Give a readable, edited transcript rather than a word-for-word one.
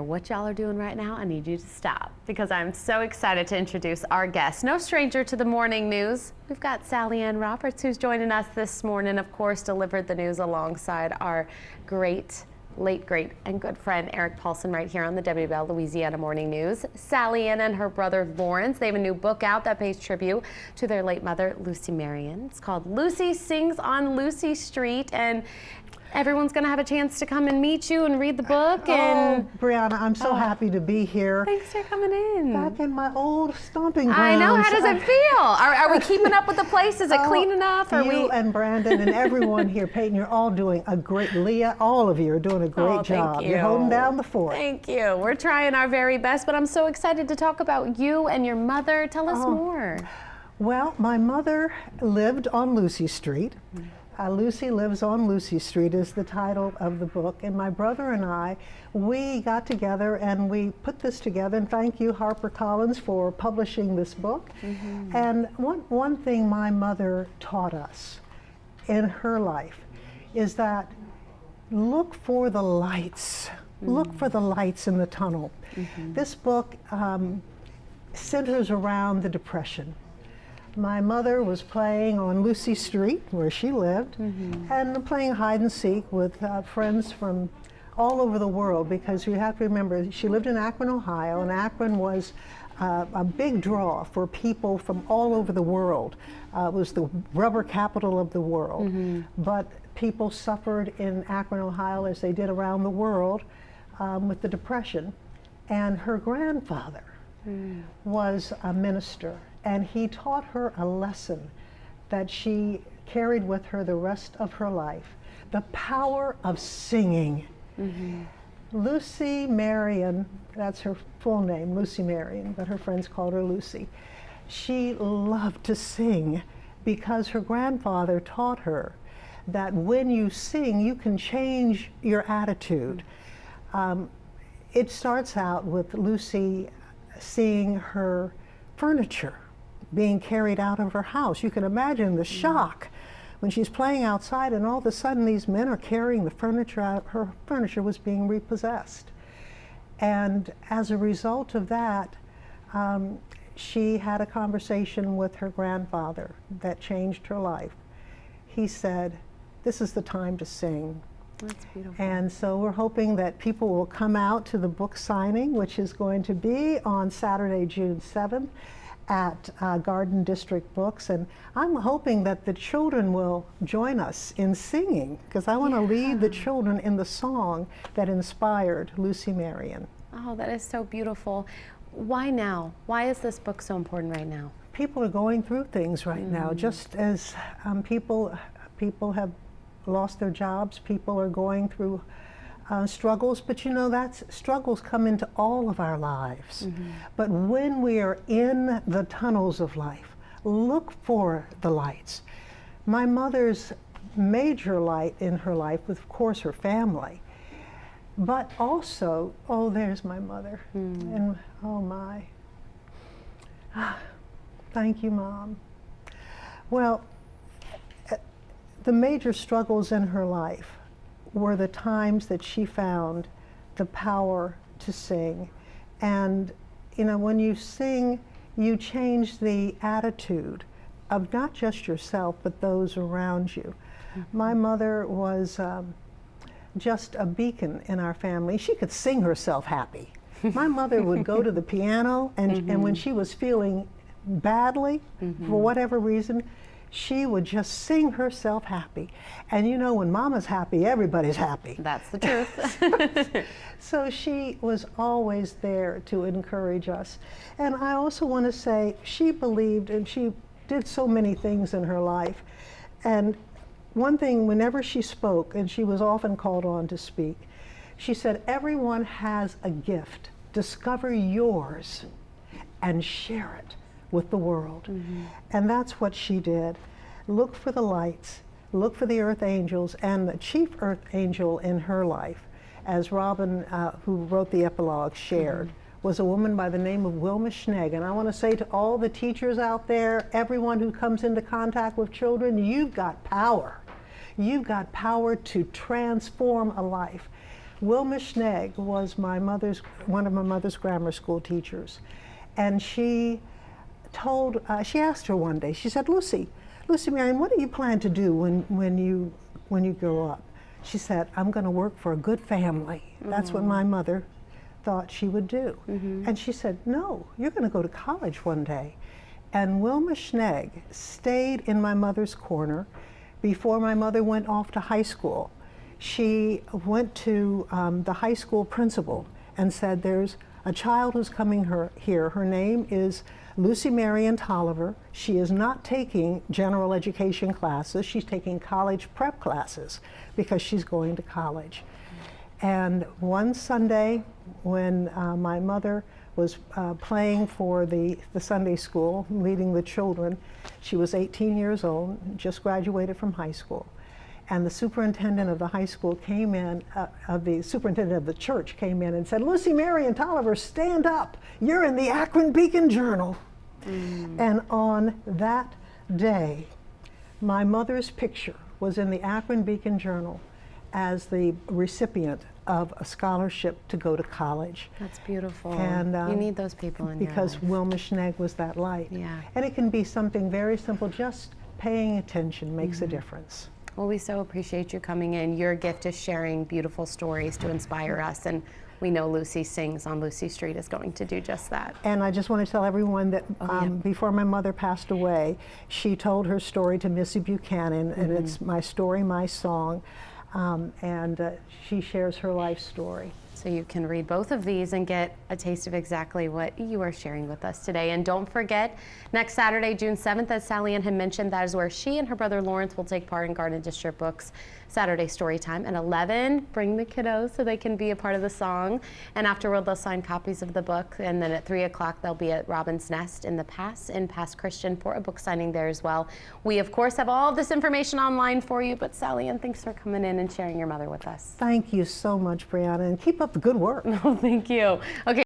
What y'all are doing right now, I need you to stop because I'm so excited to introduce our guest. No stranger to the morning news. We've got Sally Ann Roberts, who's joining us this morning, of course, delivered the news alongside our late great and good friend Eric Paulson right here on the WWL Louisiana Morning News. Sally Ann and her brother Lawrence, they have a new book out that pays tribute to their late mother, Lucy Marion. It's called Lucy Sings on Lucy Street, and everyone's going to have a chance to come and meet you and read the book. And Brianna, I'm so happy to be here. Thanks for coming in. Back in my old stomping grounds. I know. How does it feel? Are we keeping up with the place? Is it clean enough? You and Brandon and everyone here, Peyton, you're all doing a great, Leah, all of you are doing a great job. Thank you. You're holding down the fort. Thank you. We're trying our very best, but I'm so excited to talk about you and your mother. Tell us more. Well, my mother lived on Lucy Street. Lucy Lives on Lucy Street is the title of the book, and my brother and I, we got together and we put this together, and thank you HarperCollins for publishing this book. And one thing my mother taught us in her life is that look for the lights. Look for the lights in the tunnel. This book centers around the Depression. My mother was playing on Lucy Street, where she lived, and playing hide and seek with friends from all over the world, because you have to remember, she lived in Akron, Ohio, and Akron was a big draw for people from all over the world. It was the rubber capital of the world. But people suffered in Akron, Ohio, as they did around the world, with the Depression. And her grandfather was a minister, and he taught her a lesson that she carried with her the rest of her life: the power of singing. Lucy Marion, that's her full name, Lucy Marion, but her friends called her Lucy. She loved to sing because her grandfather taught her that when you sing, you can change your attitude. It starts out with Lucy seeing her furniture being carried out of her house. You can imagine the shock when she's playing outside and all of a sudden these men are carrying the furniture out. Her furniture was being repossessed. And as a result of that, she had a conversation with her grandfather that changed her life. He said, "This is the time to sing." That's beautiful. And so we're hoping that people will come out to the book signing, which is going to be on Saturday, June 7th at Garden District Books. And I'm hoping that the children will join us in singing, because I want to lead the children in the song that inspired Lucy Marion. Oh, that is so beautiful. Why now? Why is this book so important right now? People are going through things right now, just as people have lost their jobs, people are going through struggles, but you know, that's struggles come into all of our lives. But when we are in the tunnels of life, look for the lights. My mother's major light in her life was, of course, her family, but also, oh, there's my mother, and oh my, thank you, Mom. Well, the major struggles in her life were the times that she found the power to sing. And, you know, when you sing, you change the attitude of not just yourself, but those around you. My mother was just a beacon in our family. She could sing herself happy. My mother would go to the piano, and when she was feeling badly, for whatever reason, she would just sing herself happy. And you know, when Mama's happy, everybody's happy. That's the truth. So she was always there to encourage us. And I also want to say, she believed, and she did so many things in her life. And one thing, whenever she spoke, and she was often called on to speak, she said, everyone has a gift. Discover yours and share it with the world. And that's what she did. Look for the lights, look for the earth angels, and the chief earth angel in her life, as Robin, who wrote the epilogue, shared, was a woman by the name of Wilma Schnegg. And I want to say to all the teachers out there, everyone who comes into contact with children, you've got power. You've got power to transform a life. Wilma Schnegg was one of my mother's grammar school teachers, and she asked her one day. She said, Lucy Marion, what do you plan to do when you grow up? She said, I'm going to work for a good family. That's what my mother thought she would do. And she said, no, you're going to go to college one day. And Wilma Schnegg stayed in my mother's corner before my mother went off to high school. She went to the high school principal and said, there's a child who's coming here. Her name is Lucy Marion Tolliver. She is not taking general education classes. She's taking college prep classes because she's going to college. And one Sunday when my mother was playing for the Sunday school, leading the children, she was 18 years old, just graduated from high school. And the superintendent of the high school came in, the superintendent of the church came in and said, Lucy Marion Tolliver, stand up. You're in the Akron Beacon Journal. And on that day, my mother's picture was in the Akron Beacon Journal as the recipient of a scholarship to go to college. That's beautiful. And you need those people in your life. Because Wilma Schnegg was that light. Yeah. And it can be something very simple, just paying attention makes a difference. Well, we so appreciate you coming in. Your gift is sharing beautiful stories to inspire us, and we know Lucy Sings on Lucy Street is going to do just that. And I just want to tell everyone that before my mother passed away, she told her story to Missy Buchanan, and it's My Story, My Song, and she shares her life story. So you can read both of these and get a taste of exactly what you are sharing with us today. And don't forget, next Saturday, June 7th, as Sally Ann had mentioned, that is where she and her brother Lawrence will take part in Garden District Books Saturday Story Time. At 11, bring the kiddos so they can be a part of the song. And afterward, they'll sign copies of the book. And then at 3 o'clock, they'll be at Robin's Nest in Pass Christian for a book signing there as well. We, of course, have all of this information online for you. But Sally Ann, thanks for coming in and sharing your mother with us. Thank you so much, Brianna, and keep up the good work. Oh, thank you. Okay.